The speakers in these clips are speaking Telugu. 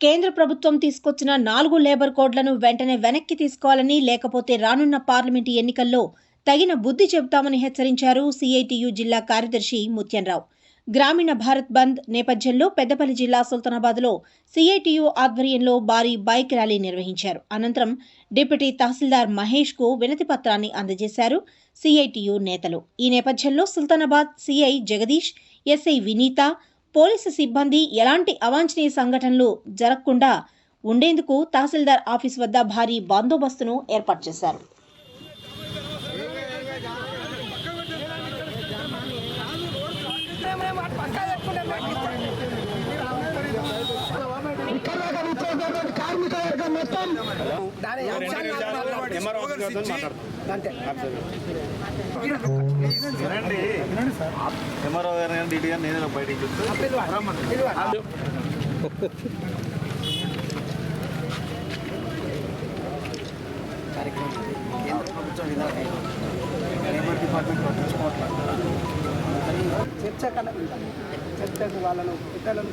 కేంద్ర ప్రభుత్వం తీసుకొచ్చిన 4 లేబర్ కోడ్లను వెంటనే వెనక్కి తీసుకోవాలని, లేకపోతే రానున్న పార్లమెంటు ఎన్నికల్లో తగిన బుద్ధి చెబుతామని హెచ్చరించారు సిఐటియు జిల్లా కార్యదర్శి ముత్యంరావు. గ్రామీణ భారత్ బంద్ నేపథ్యంలో పెద్దపల్లి జిల్లా సుల్తానాబాద్లో సిఐటియు ఆధ్వర్యంలో భారీ బైక్ ర్యాలీ నిర్వహించారు. అనంతరం డిప్యూటీ తహసీల్దార్ మహేష్కు వినతి పత్రాన్ని అందజేశారు సిఐటియు నేతలు. ఈ నేపథ్యంలో Sultanabad CI Jagadish, SI Vineetha, police సిబ్బంది ఎలాంటి అవాంఛనీయ సంఘటనలు జరగకుండా ఉండేందుకు తహసీల్దార్ ఆఫీస్ వద్ద భారీ బందోబస్తును ఏర్పాటు చేశారు.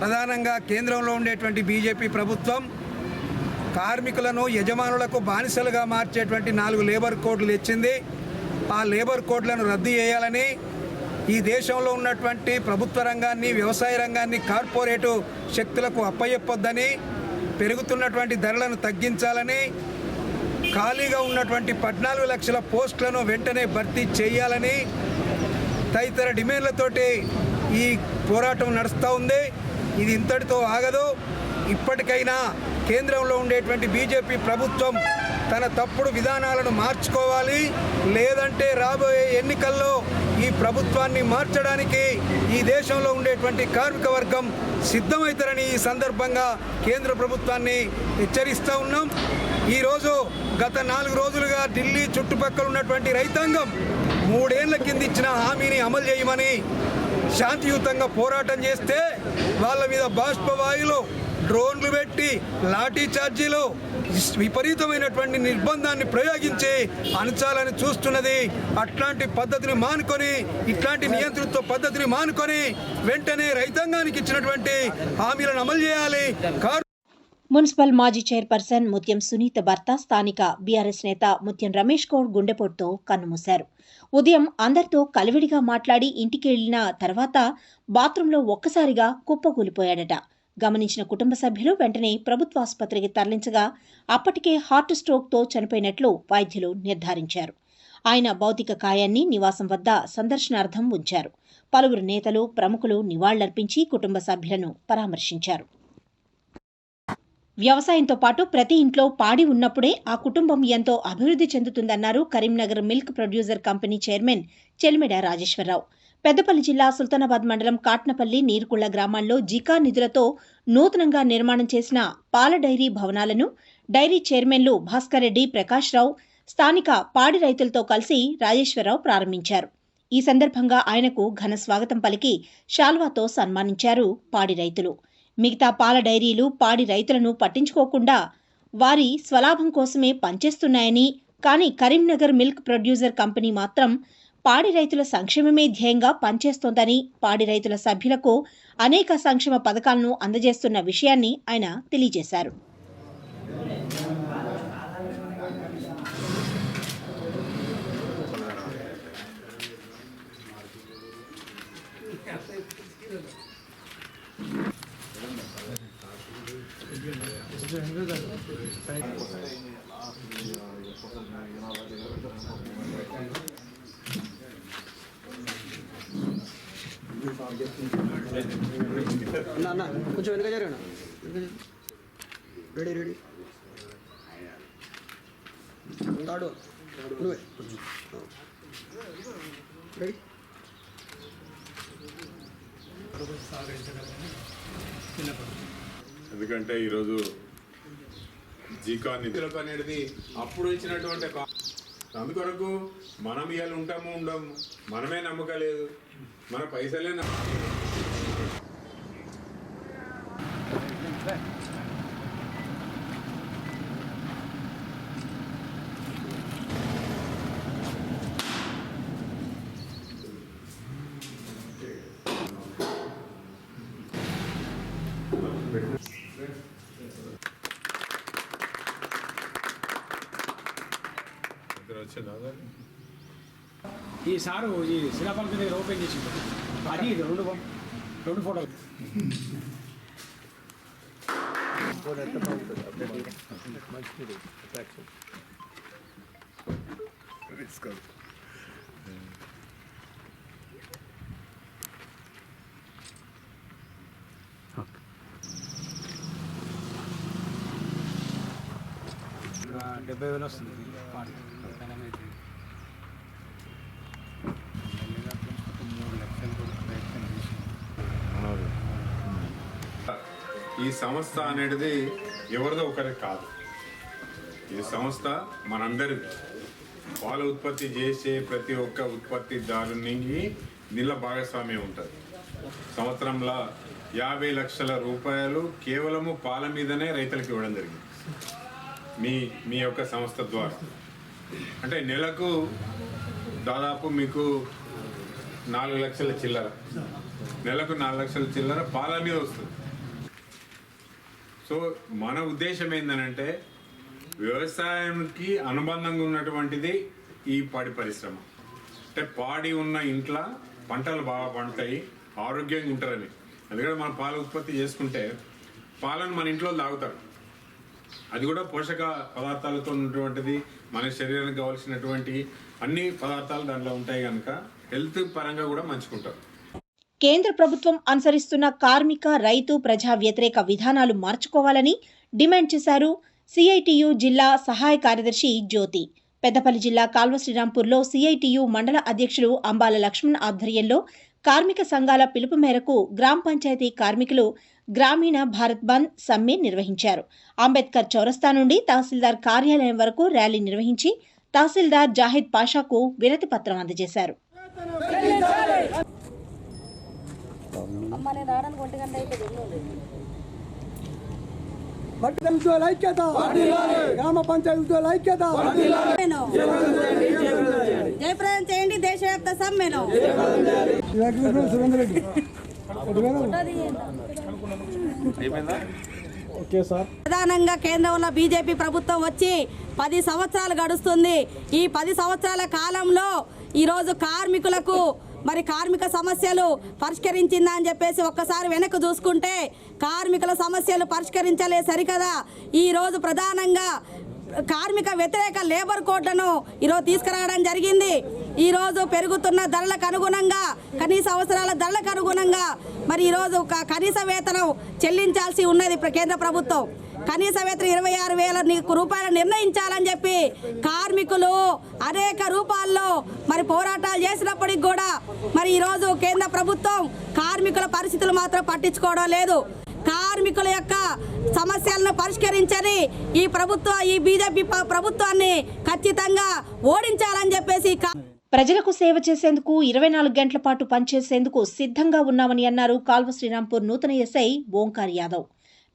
ప్రధానంగా కేంద్రంలో ఉండేటువంటి బీజేపీ ప్రభుత్వం కార్మికులను యజమానులకు బానిసలుగా మార్చేటువంటి 4 లేబర్ కోడ్లు ఇచ్చింది. ఆ లేబర్ కోడ్లను రద్దు చేయాలని, ఈ దేశంలో ఉన్నటువంటి ప్రభుత్వ రంగాన్ని, వ్యవసాయ రంగాన్ని కార్పొరేటు శక్తులకు అప్పచెప్పొద్దని, పెరుగుతున్నటువంటి ధరలను తగ్గించాలని, ఖాళీగా ఉన్నటువంటి 14 లక్షల పోస్టులను వెంటనే భర్తీ చేయాలని తదితర డిమాండ్లతోటి ఈ పోరాటం నడుస్తూ ఉంది. ఇది ఇంతటితో ఆగదు. ఇప్పటికైనా కేంద్రంలో ఉండేటువంటి బీజేపీ ప్రభుత్వం తన తప్పుడు విధానాలను మార్చుకోవాలి. లేదంటే రాబోయే ఎన్నికల్లో ఈ ప్రభుత్వాన్ని మార్చడానికి ఈ దేశంలో ఉండేటువంటి కార్మిక వర్గం సిద్ధమవుతారని ఈ సందర్భంగా కేంద్ర ప్రభుత్వాన్ని హెచ్చరిస్తూ ఉన్నాం. ఈరోజు గత 4 రోజులుగా ఢిల్లీ చుట్టుపక్కల ఉన్నటువంటి రైతాంగం 3 ఏళ్ల కింద ఇచ్చిన హామీని అమలు చేయమని శాంతియుతంగా పోరాటం చేస్తే వాళ్ళ మీద బాష్పవాయులు, డ్రోన్లు పెట్టి లాఠీ చార్జీలు, విపరీతమైనటువంటి నిర్బంధాన్ని ప్రయోగించి అణచాలని చూస్తున్నది. అట్లాంటి పద్ధతిని మానుకొని, ఇట్లాంటి నియంతృత్వ పద్ధతిని మానుకొని వెంటనే రైతాంగానికి ఇచ్చినటువంటి హామీలను అమలు చేయాలి. మున్సిపల్ మాజీ చైర్పర్సన్ ముత్యం సునీత భర్త స్థానిక బీఆర్ఎస్ నేత ముత్యం రమేష్ గౌడ్ గుండెపోటుతో కన్నుమూశారు. ఉదయం అందరితో కలివిడిగా మాట్లాడి ఇంటికి వెళ్లిన తర్వాత బాత్రూంలో ఒక్కసారిగా కుప్పకూలిపోయాడట. గమనించిన కుటుంబ సభ్యులు వెంటనే ప్రభుత్వ ఆసుపత్రికి తరలించగా అప్పటికే హార్ట్ స్ట్రోక్తో చనిపోయినట్లు వైద్యులు నిర్ధారించారు. ఆయన భౌతిక కాయాన్ని నివాసం వద్ద సందర్శనార్థం ఉంచారు. పలువురు నేతలు, ప్రముఖులు నివాళులర్పించి కుటుంబ సభ్యులను పరామర్శించారు. వ్యవసాయంతో పాటు ప్రతి ఇంట్లో పాడి ఉన్నప్పుడే ఆ కుటుంబం ఎంతో అభివృద్ధి చెందుతుందన్నారు Karimnagar milk producer company chairman Chelimeda Rajeshwararao. Peddapalli జిల్లా సుల్తానాబాద్ మండలం కాట్నపల్లి, నీరుకుళ్ల గ్రామాల్లో జికా నిధులతో నూతనంగా నిర్మాణం చేసిన పాల డైరీ భవనాలను డైరీ చైర్మన్లు భాస్కర్ రెడ్డి, ప్రకాష్ రావు స్థానిక పాడి రైతులతో కలిసి రాజేశ్వరరావు ప్రారంభించారు. ఈ సందర్భంగా ఆయనకు ఘన స్వాగతం పలికి శాల్వాతో సన్మానించారు పాడి రైతులు. మిగతా పాల డైరీలు పాడి రైతులను పట్టించుకోకుండా వారి స్వలాభం కోసమే పనిచేస్తున్నాయని, కానీ కరీంనగర్ మిల్క్ ప్రొడ్యూసర్ కంపెనీ మాత్రం పాడి రైతుల సంక్షేమమే ధ్యేయంగా పనిచేస్తోందని, పాడి రైతుల సభ్యులకు అనేక సంక్షేమ పథకాలను అందజేస్తున్న విషయాన్ని ఆయన తెలియజేశారు. కొంచెం వెనుక జరగనా? రెడీ రెడీ తాడు నువ్వే రెడీ. ఎందుకంటే ఈరోజు జీకా నిధులకు అనేది అప్పుడు ఇచ్చినటువంటి అందుకొరకు మనం ఇవాళ ఉంటాము ఉండము, మనమే నమ్మకలేదు, మన పైసలే ఈ సారు ఈ శిలాపలక దగ్గర ఓపెన్ చేసి అది ఇది రెండు ఫోటోలు ఇంకా 70,000 వస్తుంది పార్టీ. ఈ సంస్థ అనేది ఎవరిదో ఒకరికి కాదు, ఈ సంస్థ మనందరిది. పాల ఉత్పత్తి చేసే ప్రతి ఒక్క ఉత్పత్తిదారునికి దీనిలో భాగస్వామ్యం ఉంటుంది. సంవత్సరంలో 50 లక్షల రూపాయలు కేవలము పాల మీదనే రైతులకు ఇవ్వడం జరిగింది మీ యొక్క సంస్థ ద్వారా. అంటే నెలకు దాదాపు మీకు 4 లక్షల చిల్లర, నెలకు 4 లక్షల చిల్లర పాల మీద వస్తుంది. సో మన ఉద్దేశం ఏంటంటే వ్యవసాయానికి అనుబంధంగా ఉన్నటువంటిది ఈ పాడి పరిశ్రమ. అంటే పాడి ఉన్న ఇంట్లో పంటలు బాగా పండుతాయి, ఆరోగ్యంగా ఉంటారని. అందుకని మనం పాల ఉత్పత్తి చేసుకుంటే పాలను మన ఇంట్లో తాగుతారు. అది కూడా పోషక పదార్థాలతో ఉన్నటువంటిది, మన శరీరానికి కావాల్సినటువంటి అన్ని పదార్థాలు దాంట్లో ఉంటాయి కనుక హెల్త్ పరంగా కూడా మంచుకుంటారు. కేంద్ర ప్రభుత్వం అనుసరిస్తున్న కార్మిక, రైతు, ప్రజా వ్యతిరేక విధానాలు మార్చుకోవాలని డిమాండ్ చేశారు సిఐటియు జిల్లా సహాయ కార్యదర్శి జ్యోతి. పెద్దపల్లి జిల్లా కాల్వ శ్రీరాంపూర్లో సిఐటియు మండల అధ్యక్షులు అంబాల లక్ష్మణ్ ఆధ్వర్యంలో కార్మిక సంఘాల పిలుపు మేరకు గ్రామ పంచాయతీ కార్మికులు గ్రామీణ భారత్ బంద్ సమ్మె నిర్వహించారు. అంబేద్కర్ చౌరస్తా నుండి తహసీల్దార్ కార్యాలయం వరకు ర్యాలీ నిర్వహించి తహసీల్దార్ జాహిద్ పాషాకు వినతి పత్రం అందజేశారు. గ్రామ పంచాయతీ ఐక్యత జయప్రదం చేయండి. దేశవ్యాప్త సమ్మెను ప్రధానంగా కేంద్రంలో బీజేపీ ప్రభుత్వం వచ్చి 10 సంవత్సరాలు గడుస్తుంది. ఈ 10 సంవత్సరాల కాలంలో ఈరోజు కార్మికులకు మరి కార్మిక సమస్యలు పరిష్కరించిందా అని చెప్పేసి ఒక్కసారి వెనక్కి చూసుకుంటే కార్మికుల సమస్యలు పరిష్కరించలే సరికదా ఈరోజు ప్రధానంగా కార్మిక వ్యతిరేక లేబర్ కోడ్లను ఈరోజు తీసుకురావడం జరిగింది. ఈరోజు పెరుగుతున్న ధరలకు అనుగుణంగా, కనీస అవసరాల ధరలకు అనుగుణంగా మరి ఈరోజు కనీస వేతనం చెల్లించాల్సి ఉన్నది కేంద్ర ప్రభుత్వం. కనీస వేతనం 26,000 రూపాయలు నిర్ణయించాలని చెప్పి కార్మికులు అనేక రూపాల్లో మరి పోరాటాలు చేసినప్పటికి కూడా మరి ఈరోజు కేంద్ర ప్రభుత్వం కార్మికుల పరిస్థితులు మాత్రం పట్టించుకోవడం లేదు. కార్మికుల యొక్క సమస్యలను పరిష్కరించని ఈ బీజేపీ ప్రభుత్వాన్ని ఖచ్చితంగా ఓడించాలని చెప్పేసి ప్రజలకు సేవ చేసేందుకు 24 గంటల పాటు పనిచేసేందుకు సిద్ధంగా ఉన్నామని అన్నారు కాల్వ శ్రీరాంపూర్ నూతన ఎస్ఐ ఓంకార్ యాదవ్.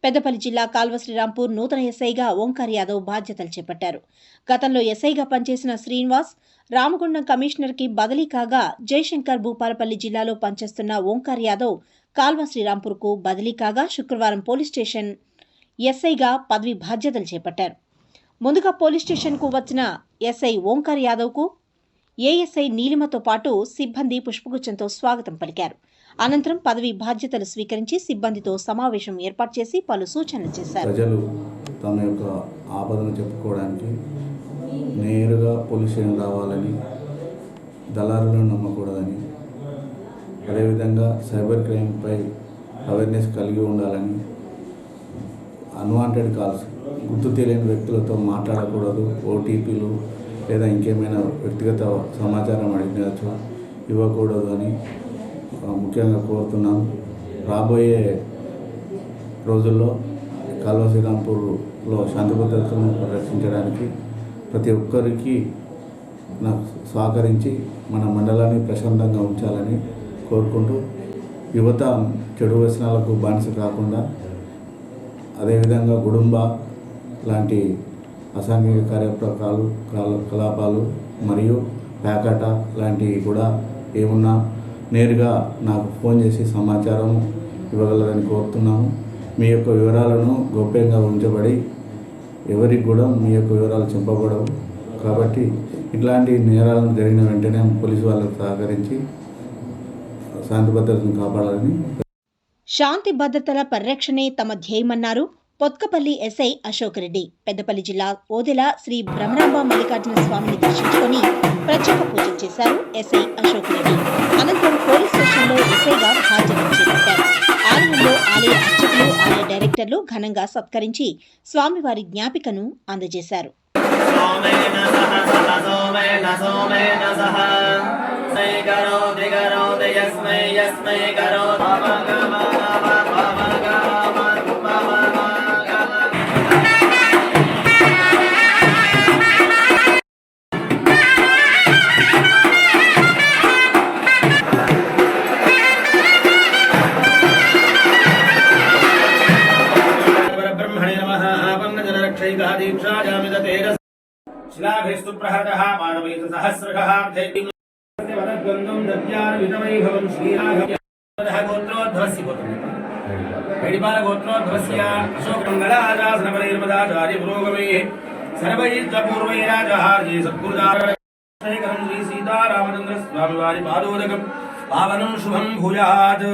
పెద్దపల్లి జిల్లా కాల్వ శ్రీరాంపూర్ నూతన ఎస్ఐగా ఓంకార్ యాదవ్ బాధ్యతలు చేపట్టారు. గతంలో ఎస్ఐగా పనిచేసిన శ్రీనివాస్ రామగుండం కమిషనర్కి బదిలీ కాగా జయశంకర్ భూపాలపల్లి జిల్లాలో పనిచేస్తున్న ఓంకార్ యాదవ్ కాల్వ శ్రీరాంపూర్కు బదిలీ కాగా శుక్రవారం పోలీస్ స్టేషన్ ఎస్ఐగా పదవి బాధ్యతలు చేపట్టారు. ముందుగా పోలీస్ స్టేషన్కు వచ్చిన ఎస్ఐ ఓంకార్ యాదవ్కు ఏఎస్ఐ నీలిమతో పాటు సిబ్బంది పుష్పగుచ్చంతో స్వాగతం పలికారు. అనంతరం పదవి బాధ్యతలు స్వీకరించి సిబ్బందితో సమావేశం ఏర్పాటు చేసి పలు సూచనలు చేశారు. ప్రజలు తమ యొక్క ఆపదను చెప్పుకోవడానికి నేరుగా పోలీస్ స్టేషన్ రావాలని, దళారులను నమ్మకూడదని, అదేవిధంగా సైబర్ క్రైమ్పై అవేర్నెస్ కలిగి ఉండాలని, అన్వాంటెడ్ కాల్స్, గుర్తు తెలియని వ్యక్తులతో మాట్లాడకూడదు, ఓటీపీలు లేదా ఇంకేమైనా వ్యక్తిగత సమాచారం అడిగినచో ఇవ్వకూడదు అని ముఖ్యంగా కోరుతున్నాం. రాబోయే రోజుల్లో కాల్వ శ్రీరాంపూర్లో శాంతి భద్రతలను పరిరక్షించడానికి ప్రతి ఒక్కరికి నాకు సహకరించి మన మండలాన్ని ప్రశాంతంగా ఉంచాలని కోరుకుంటూ, యువత చెడు వ్యసనాలకు బానిస కాకుండా, అదేవిధంగా గుడుంబ లాంటి అసాంఘిక కార్యకలాపాలు మరియు ప్యాకట లాంటివి కూడా ఏమున్నా నేరుగా నాకు ఫోన్ చేసి సమాచారం ఇవ్వగలరని కోరుతున్నాము. మీ యొక్క వివరాలను గోప్యంగా ఉంచబడి ఎవరికి కూడా మీ యొక్క వివరాలు చెప్పబడవు. కాబట్టి ఇట్లాంటి నేరాలను జరిగిన వెంటనే పోలీసు వాళ్ళకు సహకరించి శాంతి భద్రతను కాపాడాలని. శాంతి భద్రతల పరిరక్షణే తమ ధ్యేయమన్నారు పొత్కపల్లి ఎస్ఐ అశోక్ రెడ్డి. పెద్దపల్లి జిల్లా ఓదెల శ్రీ భ్రమరాంబ మల్లికార్జున స్వామిని దర్శించుకొని ప్రత్యేక పూజలు చేశారు ఎస్ఐ అశోక్ రెడ్డి. అనంతరం పోలీస్ స్టేషన్లో ఎస్ఐగా బాధ్యతలు చేపట్టారు. ఆలయంలో ఆలయ అర్చకులు, ఆలయ డైరెక్టర్లు ఘనంగా సత్కరించి స్వామివారి జ్ఞాపికను అందజేశారు. शिलाभिस्तु प्रहरतः मानवैत सहस्रकः वनद्वन्द्वं दद्यानवितवैभवं श्रीराघवः गोत्रोद्भवस्य गोत्रोद्भवस्य अशोकमङ्गलादासनपरैर्मदाचार्य पुरोगमैः सर्वैर्पूर्वैराजहार्ये सद्गुरुदारशेखरं श्री सीतारामचन्द्र स्वामिवारि पादोदकं पावनं शुभं भूयात्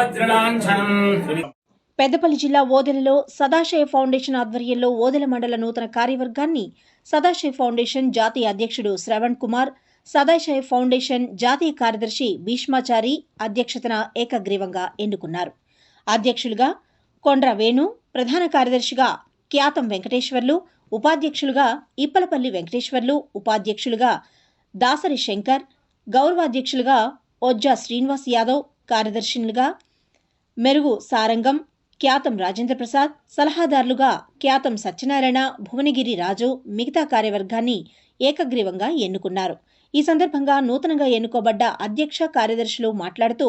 वज्रलाञ्छनं. పెద్దపల్లి జిల్లా ఓదెలలో సదాశయ ఫౌండేషన్ ఆధ్వర్యంలో ఓదెల మండల నూతన కార్యవర్గాన్ని సదాశయ ఫౌండేషన్ జాతీయ అధ్యక్షుడు శ్రవణ్ కుమార్, సదాశయ ఫౌండేషన్ జాతీయ కార్యదర్శి భీష్మాచారి అధ్యక్షతన ఏకగ్రీవంగా ఎన్నుకున్నారు. అధ్యక్షులుగా కొండ్ర వేణు, ప్రధాన కార్యదర్శిగా క్యాతం వెంకటేశ్వర్లు, ఉపాధ్యక్షులుగా ఇప్పలపల్లి వెంకటేశ్వర్లు, ఉపాధ్యక్షులుగా దాసరి శంకర్, గౌరవాధ్యక్షులుగా ఒజ్జా శ్రీనివాస్ యాదవ్, కార్యదర్శులుగా మెరుగు సారంగం, క్యాతం రాజేంద్ర ప్రసాద్, సలహాదారులుగా క్యాతం సత్యనారాయణ, భువనగిరి రాజు మిగతా కార్యవర్గాన్ని ఏకగ్రీవంగా ఎన్నుకున్నారు. ఈ సందర్భంగా నూతనంగా ఎన్నుకోబడ్డ అధ్యక్ష కార్యదర్శులు మాట్లాడుతూ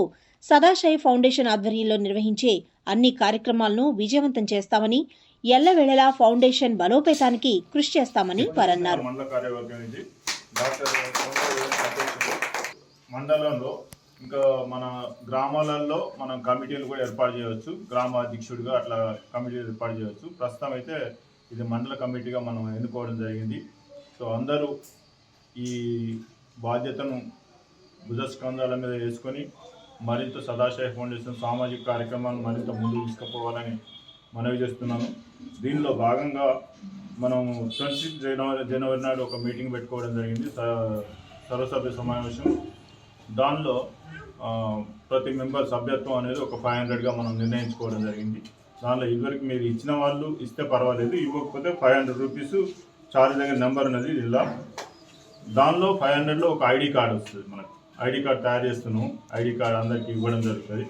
సదాశయ ఫౌండేషన్ ఆధ్వర్యంలో నిర్వహించే అన్ని కార్యక్రమాలను విజయవంతం చేస్తామని, ఎల్లవేళలా ఫౌండేషన్ బలోపేతానికి కృషి చేస్తామని వారన్నారు. మండలంలో ఇంకా మన గ్రామాలలో మనం కమిటీలు కూడా ఏర్పాటు చేయవచ్చు. గ్రామ అధ్యక్షుడిగా అట్లా కమిటీలు ఏర్పాటు చేయవచ్చు. ప్రస్తుతం అయితే ఇది మండల కమిటీగా మనం ఎన్నుకోవడం జరిగింది. సో అందరూ ఈ బాధ్యతను భుజస్కంధాల మీద వేసుకొని మరింత సదాశయ ఫౌండేషన్ సామాజిక కార్యక్రమాలను మరింత ముందుకు తీసుకుపోవాలని మనవి చేస్తున్నాను. దీనిలో భాగంగా మనం 26 జనవరి నాడు ఒక మీటింగ్ పెట్టుకోవడం జరిగింది, సర్వసభ్య సమావేశం. దానిలో ప్రతి మెంబర్ సభ్యత్వం అనేది ఒక 500గా మనం నిర్ణయించుకోవడం జరిగింది. దానిలో ఇదివరకు మీరు ఇచ్చిన వాళ్ళు ఇస్తే పర్వాలేదు, ఇవ్వకపోతే 500 రూపీస్ చార్జ్ దగ్గర నెంబర్ అనేది ఇలా. దానిలో 500లో ఒక ఐడి కార్డు వస్తుంది. మనకు ఐడి కార్డు తయారు చేస్తున్నాం, ఐడి కార్డు అందరికీ ఇవ్వడం జరుగుతుంది.